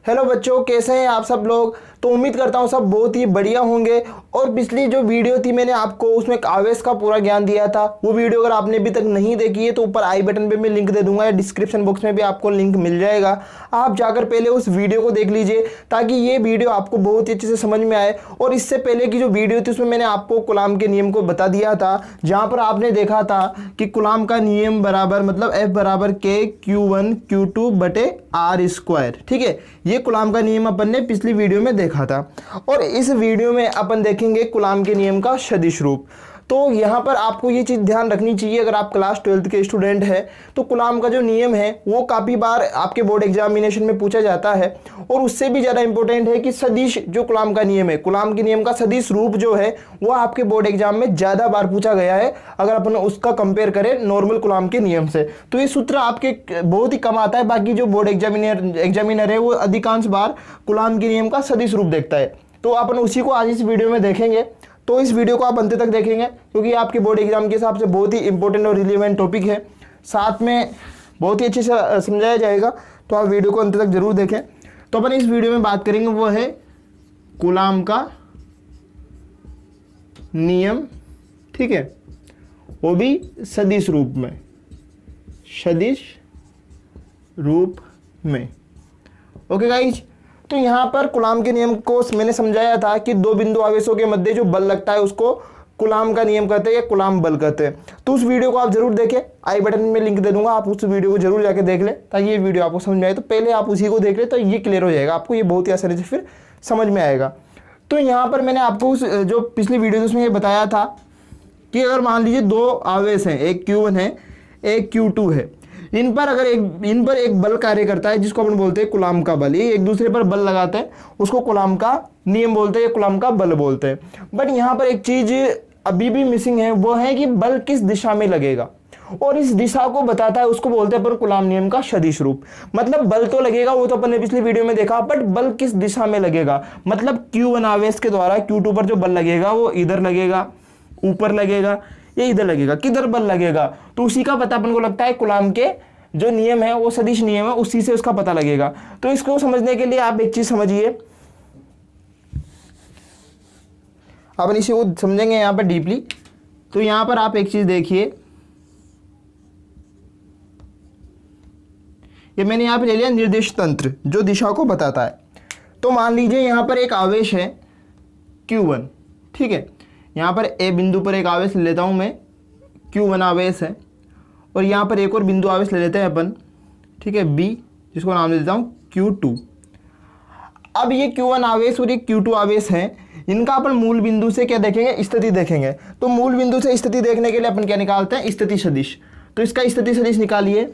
Hello बच्चों, कैसे हैं आप सब लोग। तो उम्मीद करता हूँ सब बहुत ही बढ़िया होंगे। और पिछली जो वीडियो थी मैंने आपको उसमें आवेश का पूरा ज्ञान दिया था। वो वीडियो अगर आपने अभी तक नहीं देखी है तो ऊपर आई बटन पे मैं लिंक दे दूंगा या डिस्क्रिप्शन बॉक्स में भी आपको लिंक मिल जाएगा। आप जाकर पहले उस वीडियो को देख लीजिए ताकि ये वीडियो आपको बहुत ही अच्छे से समझ में आए। और इससे पहले की जो वीडियो थी उसमें मैंने आपको कूलाम के नियम को बता दिया था, जहाँ पर आपने देखा था कि कूलाम का नियम बराबर मतलब F बराबर K Q1 Q2 बटे R स्क्वायर। ठीक है, ये कूलाम का नियम अपन ने पिछली वीडियो में देखा था। और इस वीडियो में अपन देखेंगे कूलाम के नियम का सदिश रूप। तो यहाँ पर आपको ये चीज़ ध्यान रखनी चाहिए, अगर आप क्लास 12th के स्टूडेंट हैं तो कूलाम का जो नियम है वो काफ़ी बार आपके बोर्ड एग्जामिनेशन में पूछा जाता है। और उससे भी ज़्यादा इंपॉर्टेंट है कि सदिश जो कूलाम का नियम है, कूलाम के नियम का सदिश रूप जो है वो आपके बोर्ड एग्जाम में ज़्यादा बार पूछा गया है अगर अपन उसका कंपेयर करें नॉर्मल कूलाम के नियम से। तो ये सूत्र आपके बहुत ही कम आता है, बाकी जो बोर्ड एग्जामिनर है वो अधिकांश बार कूलाम के नियम का सदिश रूप देखता है। तो अपन उसी को आज इस वीडियो में देखेंगे। तो इस वीडियो को आप अंत तक देखेंगे क्योंकि आपके बोर्ड एग्जाम के हिसाब से बहुत ही इंपॉर्टेंट और रिलेवेंट टॉपिक है, साथ में बहुत ही अच्छे से समझाया जाएगा। तो आप वीडियो को अंत तक जरूर देखें। तो अपन इस वीडियो में बात करेंगे वो है कूलाम का नियम, ठीक है, वो भी सदिश रूप में, सदिश रूप में। ओके गाइज, तो यहाँ पर कूलाम के नियम को मैंने समझाया था कि दो बिंदु आवेशों के मध्य जो बल लगता है उसको कूलाम का नियम कहते हैं या कूलाम बल कहते हैं। तो उस वीडियो को आप जरूर देखें, आई बटन में लिंक दे दूंगा, आप उस वीडियो को जरूर जाके देख लें ताकि ये वीडियो आपको समझ में आए। तो पहले आप उसी को देख लें तो ये क्लियर हो जाएगा, आपको ये बहुत ही आसानी से फिर समझ में आएगा। तो यहाँ पर मैंने आपको उस जो पिछली वीडियो उसमें ये बताया था कि अगर मान लीजिए दो आवेश हैं, एक Q1 है एक Q2 है, इन पर एक बल कार्य करता है जिसको अपन बोलते हैं कूलाम का बल। ये एक दूसरे पर बल लगाते हैं उसको कूलाम का नियम बोलते हैं या कूलाम का बल बोलते हैं। बट यहाँ पर एक चीज अभी भी मिसिंग है, वो है कि बल किस दिशा में लगेगा, और इस दिशा को बताता है उसको बोलते हैं अपन कूलाम नियम का सदिश रूप। मतलब बल तो लगेगा, वो तो अपन ने पिछली वीडियो में देखा, बट बल किस दिशा में लगेगा। मतलब Q1 आवेश के द्वारा Q2 पर जो बल लगेगा वो इधर लगेगा, ऊपर लगेगा, ये इधर लगेगा, किधर बल लगेगा। तो उसी का पता अपन को लगता है कूलाम के जो नियम है वो सदिश नियम है, उसी से उसका पता लगेगा। तो इसको समझने के लिए आप एक चीज समझिए, अपन इसी को समझेंगे यहाँ पर डीपली। तो यहाँ पर आप एक चीज देखिए, ये मैंने यहाँ पे ले लिया निर्देश तंत्र जो दिशा को बताता है। तो मान लीजिए यहाँ पर एक आवेश है Q1, ठीक है, यहाँ पर ए बिंदु पर एक आवेश ले लेता हूँ मैं, Q1 आवेश है, और यहाँ पर एक और बिंदु आवेश ले लेते हैं अपन, ठीक है, B, जिसको नाम दे देता हूँ Q2। अब ये Q1 आवेश और ये Q2 आवेश है, इनका अपन मूल बिंदु से क्या देखेंगे, स्थिति देखेंगे। तो मूल बिंदु से स्थिति देखने के लिए अपन क्या निकालते हैं, स्थिति सदिश। तो इसका स्थिति सदिश निकालिए,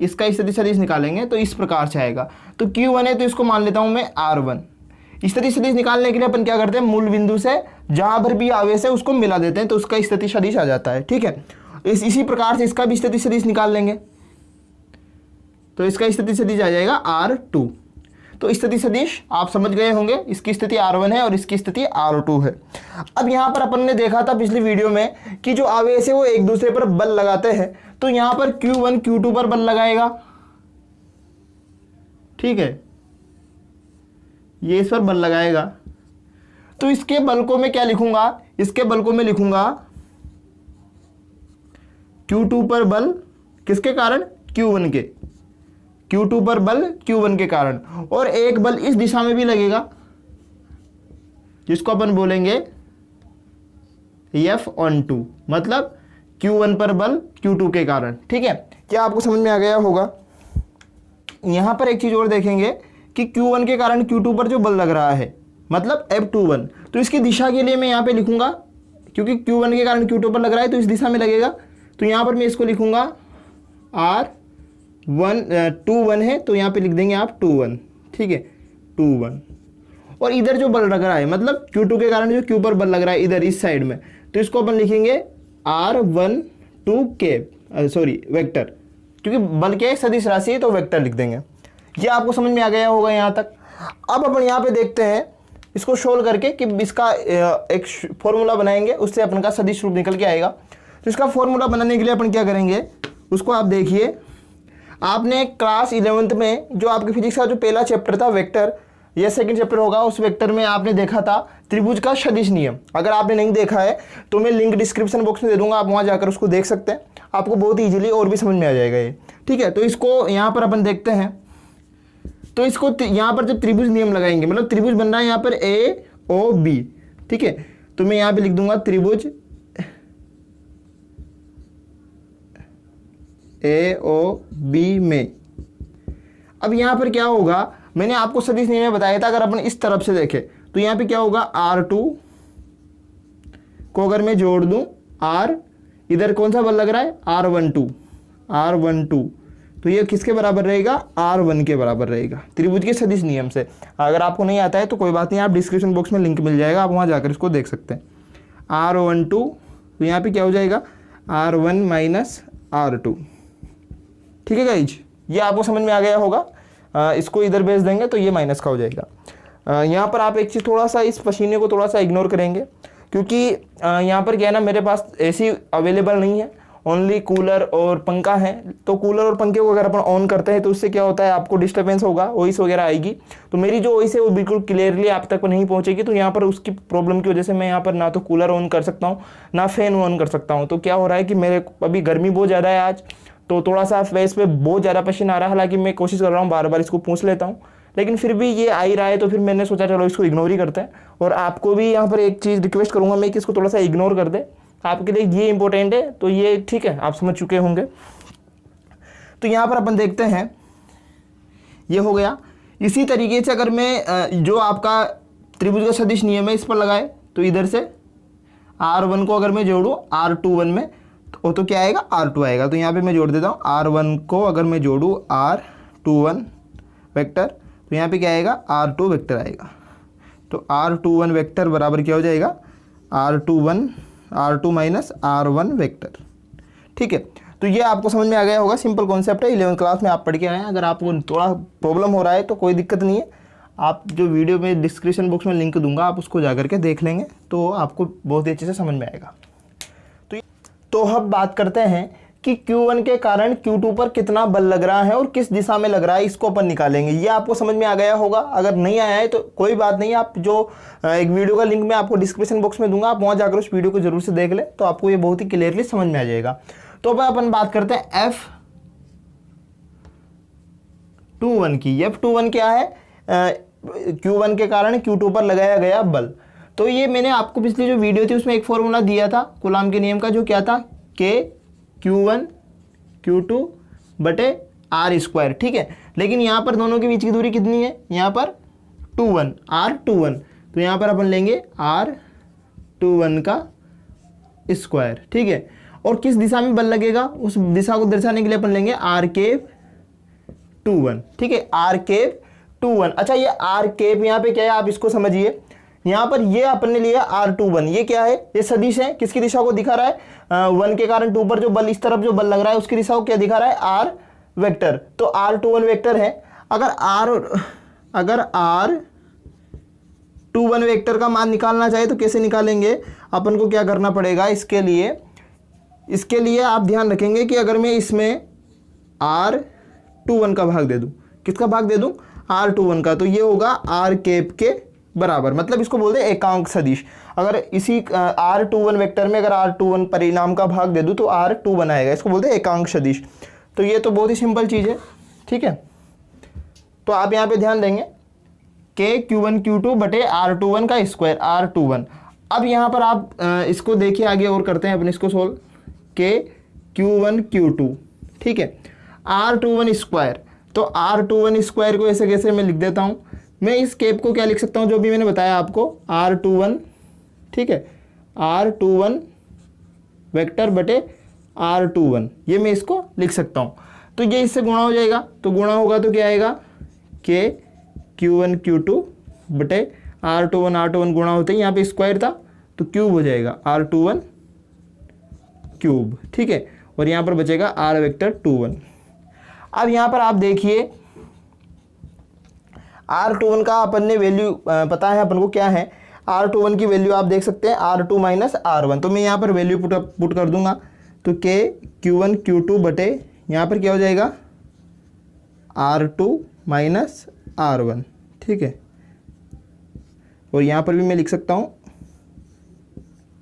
इसका स्थिति सदिश निकालेंगे तो इस प्रकार से आएगा। तो Q1 है तो इसको मान लेता हूं मैं R1। स्थिति सदिश निकालने के लिए अपन क्या करते हैं, मूल बिंदु से जहां पर भी आवेश है उसको मिला देते हैं तो उसका स्थिति सदिश आ जाता है, ठीक है। इसी प्रकार से इसका भी स्थिति सदिश निकाल लेंगे तो इसका स्थिति सदिश आ जाएगा R2। तो स्थिति सदिश आप समझ गए होंगे, इसकी स्थिति R1 है और इसकी स्थिति R2 है। अब यहाँ पर अपन ने देखा था पिछली वीडियो में कि जो आवेश है वो एक दूसरे पर बल लगाते हैं। तो यहाँ पर Q1 Q2 पर बल लगाएगा, ठीक है, ये इस पर बल लगाएगा। तो इसके बल को मैं क्या लिखूंगा, इसके बल को मैं लिखूंगा Q2 पर बल किसके कारण, Q1 के, Q2 पर बल Q1 के कारण। और एक बल इस दिशा में भी लगेगा जिसको अपन बोलेंगे F12, मतलब Q1 पर बल Q2 के कारण, ठीक है। क्या आपको समझ में आ गया होगा। यहां पर एक चीज और देखेंगे कि Q1 के कारण Q2 पर जो बल लग रहा है मतलब F21, तो इसकी दिशा के लिए मैं यहाँ पे लिखूंगा, क्योंकि Q1 के कारण Q2 पर लग रहा है तो इस दिशा में लगेगा। तो यहाँ पर मैं इसको लिखूंगा R21 है तो यहाँ पे लिख देंगे आप 21, ठीक है, 21। और इधर जो बल लग रहा है मतलब Q2 के कारण जो Q पर बल लग रहा है इधर इस साइड में, तो इसको अपन लिखेंगे R12 सॉरी वेक्टर, क्योंकि बल क्या है, सदिश राशि है तो वेक्टर लिख देंगे। ये आपको समझ में आ गया होगा यहाँ तक। अब अपन यहाँ पे देखते हैं इसको सोल्व करके कि इसका एक फॉर्मूला बनाएंगे, उससे अपन का सदिश रूप निकल के आएगा। तो इसका फॉर्मूला बनाने के लिए अपन क्या करेंगे, उसको आप देखिए। आपने क्लास 11th में जो आपके फिजिक्स का जो पहला चैप्टर था वेक्टर या सेकंड चैप्टर होगा, उस वेक्टर में आपने देखा था त्रिभुज का सदिश नियम। अगर आपने नहीं देखा है तो मैं लिंक डिस्क्रिप्शन बॉक्स में दे दूंगा, आप वहां जाकर उसको देख सकते हैं। आपको बहुत इजीली और भी समझ में आ जाएगा ये, ठीक है। तो इसको यहाँ पर अपन देखते हैं। तो इसको यहाँ पर जब त्रिभुज नियम लगाएंगे, मतलब त्रिभुज बन रहा है यहाँ पर ए ओ बी, ठीक है। तो मैं यहाँ पे लिख दूंगा त्रिभुज ए ओ बी में। अब यहाँ पर क्या होगा, मैंने आपको सदिश नियम में बताया था, अगर अपन इस तरफ से देखें तो यहाँ पे क्या होगा, R2 को अगर मैं जोड़ दूं R, इधर कौन सा बल लग रहा है, R12, तो ये किसके बराबर रहेगा, R1 के बराबर रहेगा त्रिभुज के सदिश नियम से। अगर आपको नहीं आता है तो कोई बात नहीं, आप डिस्क्रिप्शन बॉक्स में लिंक मिल जाएगा, आप वहाँ जाकर इसको देख सकते हैं। R12 तो यहाँ पे क्या हो जाएगा, R1 माइनस R2, ठीक है गाइज। ये आपको समझ में आ गया होगा। इसको इधर भेज देंगे तो ये माइनस का हो जाएगा। यहाँ पर आप एक चीज़ थोड़ा सा इस पसीने को थोड़ा सा इग्नोर करेंगे, क्योंकि यहाँ पर क्या है ना, मेरे पास एसी अवेलेबल नहीं है, ओनली कूलर और पंखा है। तो कूलर और पंखे को अगर अपन ऑन करते हैं तो उससे क्या होता है, आपको डिस्टर्बेंस होगा, वॉइस वगैरह आएगी। तो मेरी जो वॉइस है वो बिल्कुल क्लियरली आप तक नहीं पहुँचेगी। तो यहाँ पर उसकी प्रॉब्लम की वजह से मैं यहाँ पर ना तो कूलर ऑन कर सकता हूँ ना फैन ऑन कर सकता हूँ। तो क्या हो रहा है कि मेरे अभी गर्मी बहुत ज़्यादा है आज, तो थोड़ा सा फेस पे बहुत ज़्यादा पसीना आ रहा है। हालांकि मैं कोशिश कर रहा हूँ बार बार इसको पूछ लेता हूँ, लेकिन फिर भी ये आ ही रहा है। तो फिर मैंने सोचा चलो इसको इग्नोर ही करते हैं। और आपको भी यहाँ पर एक चीज़ रिक्वेस्ट करूँगा मैं कि इसको थोड़ा सा इग्नोर कर दे, आपके लिए ये इंपॉर्टेंट है। तो ये ठीक है, आप समझ चुके होंगे। तो यहाँ पर अपन देखते हैं, ये हो गया। इसी तरीके से अगर मैं जो आपका त्रिभुज का सदिश नियम है इस पर लगाए, तो इधर से R1 को अगर मैं जोड़ूँ R21 में तो क्या आएगा, R2 आएगा। तो यहाँ पे मैं जोड़ देता हूँ, R1 को अगर मैं जोड़ूँ R21 वेक्टर, तो यहाँ पे क्या आएगा, R2 वेक्टर आएगा। तो R21 वेक्टर बराबर क्या हो जाएगा, R2 माइनस R1 वेक्टर, ठीक है। तो ये आपको समझ में आ गया होगा, सिंपल कॉन्सेप्ट है, 11th क्लास में आप पढ़ के आए हैं। अगर आपको थोड़ा प्रॉब्लम हो रहा है तो कोई दिक्कत नहीं है, आप जो वीडियो में डिस्क्रिप्शन बॉक्स में लिंक दूंगा, आप उसको जा करके देख लेंगे तो आपको बहुत ही अच्छे से समझ में आएगा। तो अब बात करते हैं कि Q1 के कारण Q2 पर कितना बल लग रहा है और किस दिशा में लग रहा है, इसको अपन निकालेंगे। ये आपको समझ में आ गया होगा। अगर नहीं आया है तो कोई बात नहीं, आप जो एक वीडियो का लिंक मैं आपको डिस्क्रिप्शन बॉक्स में दूंगा, आप वहाँ जाकर उस वीडियो को जरूर से देख ले, तो आपको ये बहुत ही क्लियरली समझ में आ जाएगा। तो अब अपन बात करते हैं F21 की। F21 क्या है, Q1 के कारण Q2 पर लगाया गया बल। तो ये मैंने आपको पिछली जो वीडियो थी उसमें एक फॉर्मूला दिया था कूलाम के नियम का, जो क्या था, K Q1 Q2 बटे R², ठीक है। लेकिन यहाँ पर दोनों के बीच की दूरी कितनी है, यहाँ पर R21, तो यहाँ पर अपन लेंगे R21 का स्क्वायर, ठीक है। और किस दिशा में बल लगेगा, उस दिशा को दर्शाने के लिए अपन लेंगे R⁵21, ठीक है, R⁵21। अच्छा, ये R⁵ यहाँ पे क्या है, आप इसको समझिए। यहाँ पर ये अपन ने लिया R21, ये क्या है, ये सदिश है, किसकी दिशा को दिखा रहा है, 1 के कारण 2 पर जो बल, इस तरफ जो बल लग रहा है उसकी दिशा को क्या दिखा रहा है, R वेक्टर। तो R21 वेक्टर है। अगर R21 वेक्टर का मान निकालना चाहे तो कैसे निकालेंगे, अपन को क्या करना पड़ेगा, इसके लिए आप ध्यान रखेंगे कि अगर मैं इसमें R21 का भाग दे दूं, किसका भाग दे दूं, R21 का, तो ये होगा R⁵ के बराबर, मतलब इसको बोलते हैं एकांक सदिश। अगर इसी R21 वेक्टर में अगर R21 परिणाम का भाग दे दूं तो R21 आएगा, इसको बोलते हैं एकांक सदिश। तो ये तो बहुत ही सिंपल चीज़ है, ठीक है। तो आप यहाँ पे ध्यान देंगे K Q1 Q2 बटे R21 का स्क्वायर, R21। अब यहाँ पर आप इसको देखिए, आगे और करते हैं अपन इसको सोल्व। K Q1 Q2, ठीक है, R21 स्क्वायर। तो R21 स्क्वायर को ऐसे कैसे मैं लिख देता हूँ, मैं इस केप को क्या लिख सकता हूँ, जो भी मैंने बताया आपको, R21, ठीक है, R21 वेक्टर बटे R21, ये मैं इसको लिख सकता हूँ। तो ये इससे गुणा हो जाएगा, तो गुणा होगा तो क्या आएगा, K Q1 Q2 बटे R21 गुणा होते ही यहाँ पे स्क्वायर था तो क्यूब हो जाएगा, R21 क्यूब, ठीक है। और यहाँ पर बचेगा R⁵21। अब यहाँ पर आप देखिए R21 का अपन ने वैल्यू पता है अपन को क्या है, R21 की वैल्यू आप देख सकते हैं R2 माइनस R1। तो मैं यहाँ पर वैल्यू पुट कर दूंगा, तो K Q1 Q2 बटे यहाँ पर क्या हो जाएगा R2 माइनस R1, ठीक है। और यहाँ पर भी मैं लिख सकता हूँ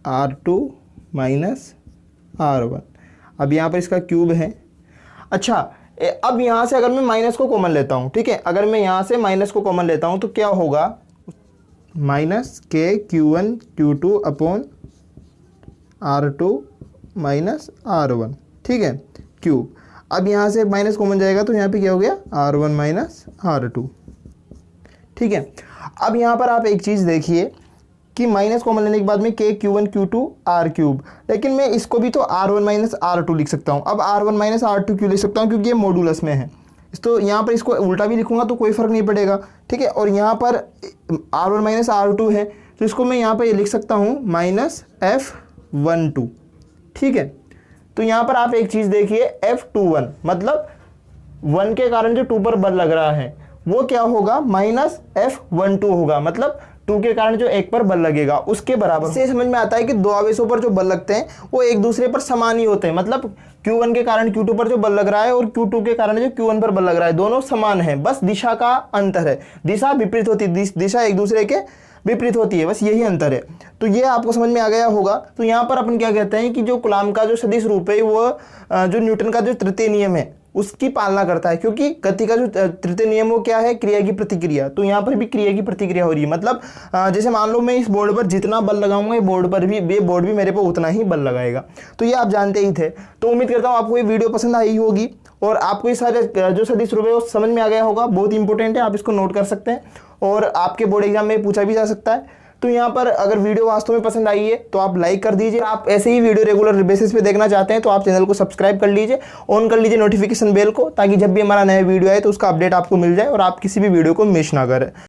R2 माइनस R1। अब यहाँ पर इसका क्यूब है। अच्छा, अब यहाँ से अगर मैं माइनस को कॉमन लेता हूँ, ठीक है, अगर मैं यहाँ से माइनस को कॉमन लेता हूँ तो क्या होगा, माइनस के Q1 Q2 upon R2 minus R1, ठीक है, क्यूब। अब यहाँ से माइनस कॉमन जाएगा तो यहाँ पे क्या हो गया, R1 माइनस R2, ठीक है। अब यहाँ पर आप एक चीज़ देखिए कि माइनस कॉमन लेने के बाद में के Q1 Q2 R क्यूब, लेकिन मैं इसको भी तो R1 माइनस R2 लिख सकता हूँ। अब R1 माइनस R2 क्यों लिख सकता हूँ, क्योंकि ये मॉडुलस में है। तो यहाँ पर इसको उल्टा भी लिखूंगा तो कोई फ़र्क नहीं पड़ेगा, ठीक है। और यहाँ पर R1 माइनस R2 है तो इसको मैं यहाँ पर ये लिख सकता हूँ माइनस F12, ठीक है। तो यहाँ पर आप एक चीज़ देखिए, F21 मतलब 1 के कारण जो 2 पर बल लग रहा है वो क्या होगा, माइनस F12 होगा, मतलब 2 के कारण जो 1 पर बल लगेगा उसके बराबर। इससे समझ में आता है कि दो आवेशों पर जो बल लगते हैं वो एक दूसरे पर समान ही होते हैं, मतलब Q1 के कारण Q2 पर जो बल लग रहा है और Q2 के कारण जो Q1 पर बल लग रहा है दोनों समान है, बस दिशा का अंतर है, दिशा विपरीत होती है, दिशा एक दूसरे के विपरीत होती है, बस यही अंतर है। तो ये आपको समझ में आ गया होगा। तो यहाँ पर अपन क्या कहते हैं कि जो कूलाम का जो सदिश रूप है वो जो न्यूटन का जो तृतीय नियम है उसकी पालना करता है, क्योंकि गति का जो तृतीय नियम वो क्या है, क्रिया की प्रतिक्रिया। तो यहाँ पर भी क्रिया की प्रतिक्रिया हो रही है, मतलब जैसे मान लो मैं इस बोर्ड पर जितना बल लगाऊंगा ये बोर्ड भी मेरे पर उतना ही बल लगाएगा। तो ये आप जानते ही थे। तो उम्मीद करता हूँ आपको ये वीडियो पसंद आई होगी और आपको ये सारे जो सदिश रूप है वो समझ में आ गया होगा। बहुत इंपॉर्टेंट है, आप इसको नोट कर सकते हैं और आपके बोर्ड एग्जाम में पूछा भी जा सकता है। तो यहाँ पर अगर वीडियो वास्तव में पसंद आई है तो आप लाइक कर दीजिए। आप ऐसे ही वीडियो रेगुलर बेसिस पे देखना चाहते हैं तो आप चैनल को सब्सक्राइब कर लीजिए, ऑन कर लीजिए नोटिफिकेशन बेल को, ताकि जब भी हमारा नया वीडियो आए तो उसका अपडेट आपको मिल जाए और आप किसी भी वीडियो को मिस ना करें।